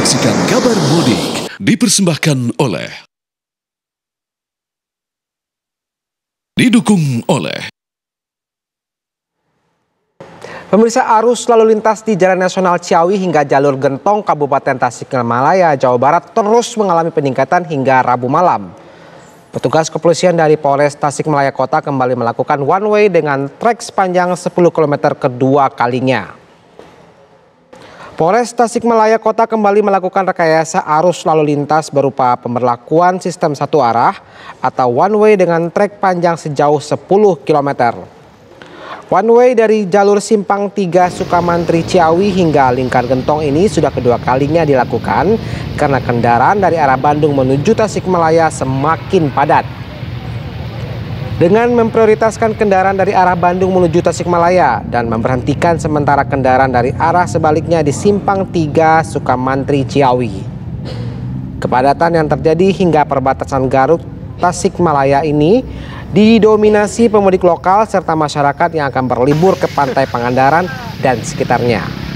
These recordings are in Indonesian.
Menyaksikan kabar mudik dipersembahkan oleh didukung oleh pemirsa. Arus lalu lintas di Jalan Nasional Ciawi hingga jalur Gentong Kabupaten Tasikmalaya, Jawa Barat terus mengalami peningkatan hingga Rabu malam. Petugas kepolisian dari Polres Tasikmalaya Kota kembali melakukan one way dengan trek sepanjang 10 km kedua kalinya. Polres Tasikmalaya Kota kembali melakukan rekayasa arus lalu lintas berupa pemberlakuan sistem satu arah atau one way dengan trek panjang sejauh 10 km. One way dari jalur Simpang 3 Sukamantri Ciawi hingga Lingkar Gentong ini sudah kedua kalinya dilakukan karena kendaraan dari arah Bandung menuju Tasikmalaya semakin padat. Dengan memprioritaskan kendaraan dari arah Bandung menuju Tasikmalaya dan memberhentikan sementara kendaraan dari arah sebaliknya di Simpang 3 Sukamantri Ciawi. Kepadatan yang terjadi hingga perbatasan Garut Tasikmalaya ini didominasi pemudik lokal serta masyarakat yang akan berlibur ke Pantai Pangandaran dan sekitarnya.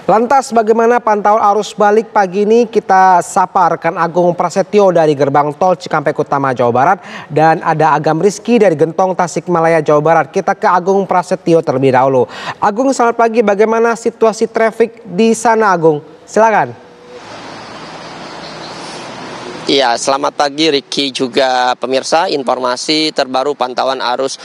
Lantas bagaimana pantauan arus balik pagi ini? Kita sapa rekan Agung Prasetyo dari Gerbang Tol Cikampek Utama Jawa Barat dan ada Agam Rizky dari Gentong Tasikmalaya Jawa Barat. Kita ke Agung Prasetyo terlebih dahulu. Agung, selamat pagi. Bagaimana situasi traffic di sana, Agung? Silakan. Iya, selamat pagi Ricky juga pemirsa. Informasi terbaru pantauan arus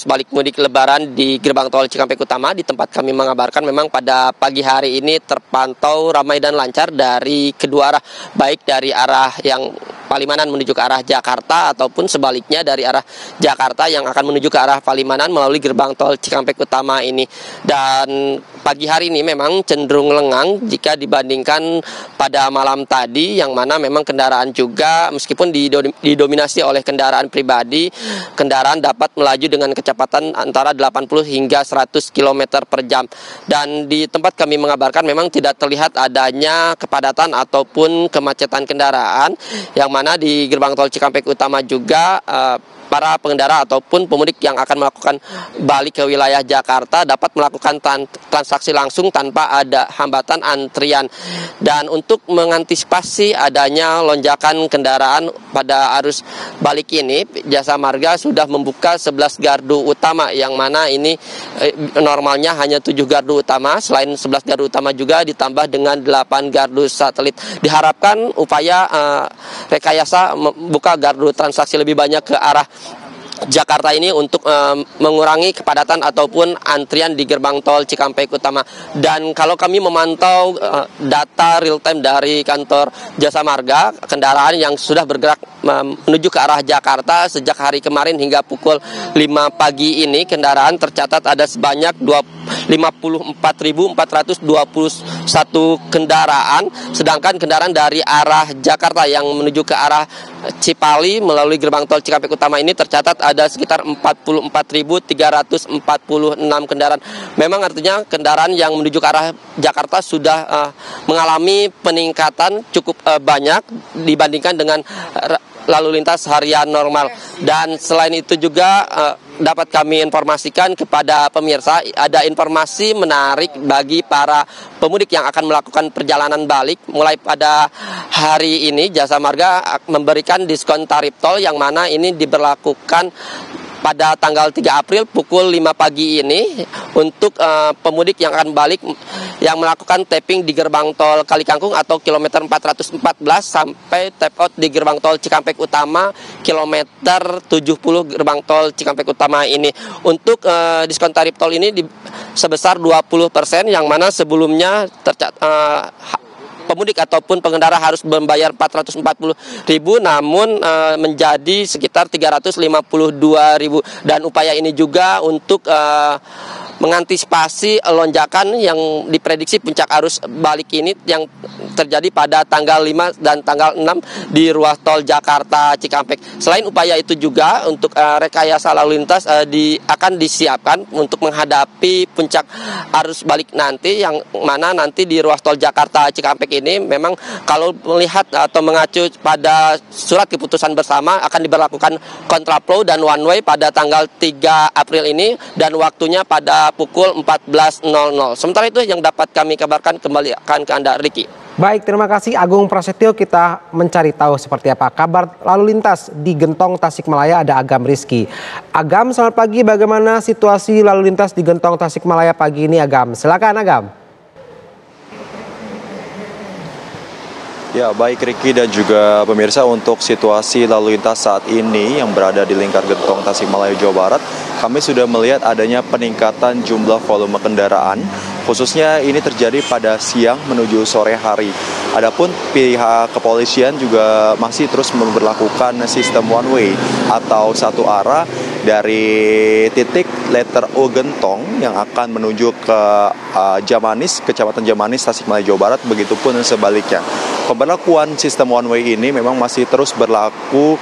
balik mudik Lebaran di Gerbang Tol Cikampek Utama. Di tempat kami mengabarkan memang pada pagi hari ini terpantau ramai dan lancar dari kedua arah, baik dari arah yang Palimanan menuju ke arah Jakarta ataupun sebaliknya dari arah Jakarta yang akan menuju ke arah Palimanan melalui Gerbang Tol Cikampek Utama ini. Dan pagi hari ini memang cenderung lengang jika dibandingkan pada malam tadi, yang mana memang kendaraan juga meskipun didominasi oleh kendaraan pribadi, kendaraan dapat melaju dengan kecepatan antara 80 hingga 100 km per jam. Dan di tempat kami mengabarkan memang tidak terlihat adanya kepadatan ataupun kemacetan kendaraan, yang mana di Gerbang Tol Cikampek Utama juga para pengendara ataupun pemudik yang akan melakukan balik ke wilayah Jakarta dapat melakukan transaksi langsung tanpa ada hambatan antrian. Dan untuk mengantisipasi adanya lonjakan kendaraan pada arus balik ini, Jasa Marga sudah membuka 11 gardu utama, yang mana ini normalnya hanya 7 gardu utama. Selain 11 gardu utama juga ditambah dengan 8 gardu satelit. Diharapkan upaya rekayasa membuka gardu transaksi lebih banyak ke arah Jakarta ini untuk mengurangi kepadatan ataupun antrian di Gerbang Tol Cikampek Utama. Dan kalau kami memantau data real time dari kantor Jasa Marga, kendaraan yang sudah bergerak menuju ke arah Jakarta sejak hari kemarin hingga pukul 5 pagi ini, kendaraan tercatat ada sebanyak 54.421 kendaraan, sedangkan kendaraan dari arah Jakarta yang menuju ke arah Cipali melalui Gerbang Tol Cikampek Utama ini tercatat ada sekitar 44.346 kendaraan. Memang artinya kendaraan yang menuju ke arah Jakarta sudah mengalami peningkatan cukup banyak dibandingkan dengan lalu lintas harian normal. Dan selain itu juga dapat kami informasikan kepada pemirsa, ada informasi menarik bagi para pemudik yang akan melakukan perjalanan balik. Mulai pada hari ini Jasa Marga memberikan diskon tarif tol, yang mana ini diberlakukan pada tanggal 3 April pukul 5 pagi ini untuk pemudik yang akan balik yang melakukan tapping di Gerbang Tol Kalikangkung atau kilometer 414 sampai tap out di Gerbang Tol Cikampek Utama kilometer 70 Gerbang Tol Cikampek Utama ini. Untuk diskon tarif tol ini sebesar 20%, yang mana sebelumnya pemudik ataupun pengendara harus membayar 440.000 namun menjadi sekitar 352.000, dan upaya ini juga untuk mengantisipasi lonjakan yang diprediksi puncak arus balik ini yang terjadi pada tanggal 5 dan tanggal 6 di ruas tol Jakarta Cikampek. Selain upaya itu juga untuk rekayasa lalu lintas akan disiapkan untuk menghadapi puncak arus balik nanti, yang mana nanti di ruas tol Jakarta Cikampek ini memang kalau melihat atau mengacu pada surat keputusan bersama akan diberlakukan kontraflow dan one way pada tanggal 3 April ini dan waktunya pada pukul 14.00. Sementara itu yang dapat kami kabarkan, kembali akan ke Anda, Ricky. Baik, terima kasih Agung Prasetyo. Kita mencari tahu seperti apa kabar lalu lintas di Gentong Tasikmalaya. Ada Agam Rizky. Agam, selamat pagi. Bagaimana situasi lalu lintas di Gentong Tasikmalaya pagi ini, Agam? Silakan, Agam. Ya, baik Ricky dan juga pemirsa, untuk situasi lalu lintas saat ini yang berada di lingkar Gentong Tasikmalaya, Jawa Barat, kami sudah melihat adanya peningkatan jumlah volume kendaraan, khususnya ini terjadi pada siang menuju sore hari. Adapun pihak kepolisian juga masih terus memberlakukan sistem one way atau satu arah dari titik letter O Gentong yang akan menuju ke Jamanis, Kecamatan Jamanis, Tasikmalaya, Jawa Barat, begitupun sebaliknya. Pemberlakuan sistem one way ini memang masih terus berlaku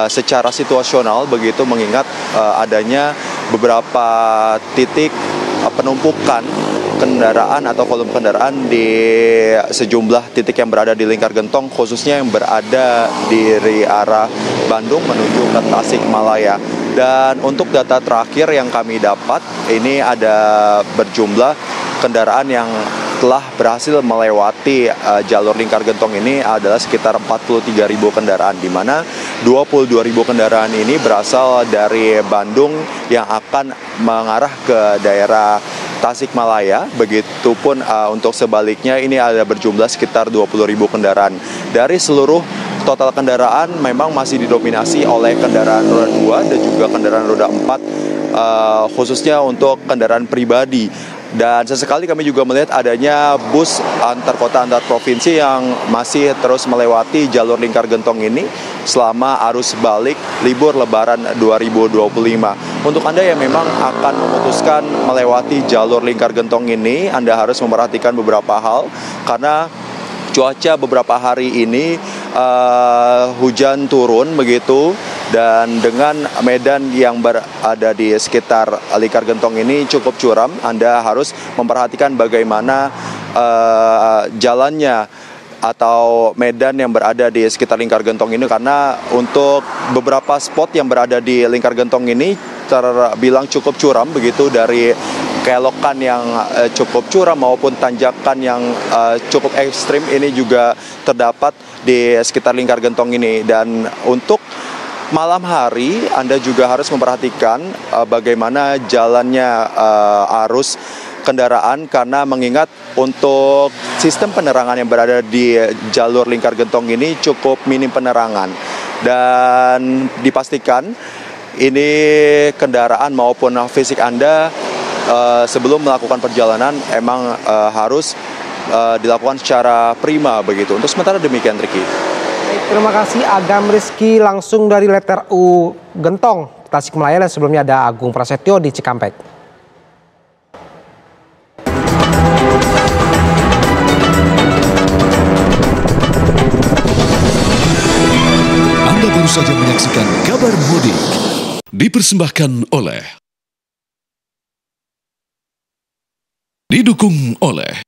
secara situasional, begitu mengingat adanya beberapa titik penumpukan kendaraan atau volume kendaraan di sejumlah titik yang berada di lingkar Gentong, khususnya yang berada dari arah Bandung menuju ke Tasikmalaya. Dan untuk data terakhir yang kami dapat, ini ada berjumlah kendaraan yang telah berhasil melewati jalur lingkar Gentong ini adalah sekitar 43.000 kendaraan, di mana 22.000 kendaraan ini berasal dari Bandung yang akan mengarah ke daerah Tasikmalaya. Begitupun untuk sebaliknya ini ada berjumlah sekitar 20.000 kendaraan. Dari seluruh total kendaraan memang masih didominasi oleh kendaraan roda 2 dan juga kendaraan roda 4, khususnya untuk kendaraan pribadi. Dan sesekali kami juga melihat adanya bus antar kota, antar provinsi yang masih terus melewati jalur lingkar Gentong ini selama arus balik libur Lebaran 2025. Untuk Anda yang memang akan memutuskan melewati jalur lingkar Gentong ini, Anda harus memperhatikan beberapa hal, karena cuaca beberapa hari ini hujan turun begitu, dan dengan medan yang berada di sekitar lingkar Gentong ini cukup curam. Anda harus memperhatikan bagaimana jalannya atau medan yang berada di sekitar lingkar Gentong ini, karena untuk beberapa spot yang berada di lingkar Gentong ini terbilang cukup curam begitu, dari kelokan yang cukup curam maupun tanjakan yang cukup ekstrim ini juga terdapat di sekitar lingkar Gentong ini. Dan untuk malam hari Anda juga harus memperhatikan bagaimana jalannya arus kendaraan, karena mengingat untuk sistem penerangan yang berada di jalur lingkar Gentong ini cukup minim penerangan, dan dipastikan ini kendaraan maupun fisik Anda sebelum melakukan perjalanan emang harus dilakukan secara prima begitu. Untuk sementara demikian, Ricky. Terima kasih Agam Rizky langsung dari letter U Gentong Tasikmalaya, dan sebelumnya ada Agung Prasetyo di Cikampek. Anda baru saja menyaksikan kabar mudik dipersembahkan oleh, didukung oleh